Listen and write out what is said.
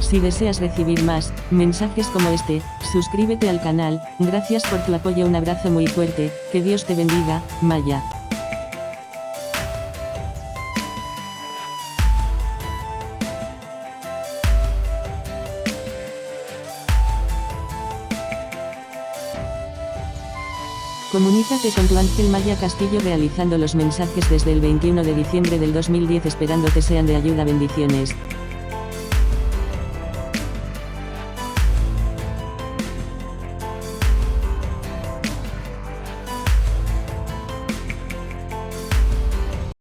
Si deseas recibir más mensajes como este, suscríbete al canal. Gracias por tu apoyo, un abrazo muy fuerte, que Dios te bendiga, Maya. Comunícate con tu ángel Maya Castillo realizando los mensajes desde el 21 de diciembre del 2010, esperando te sean de ayuda. Bendiciones.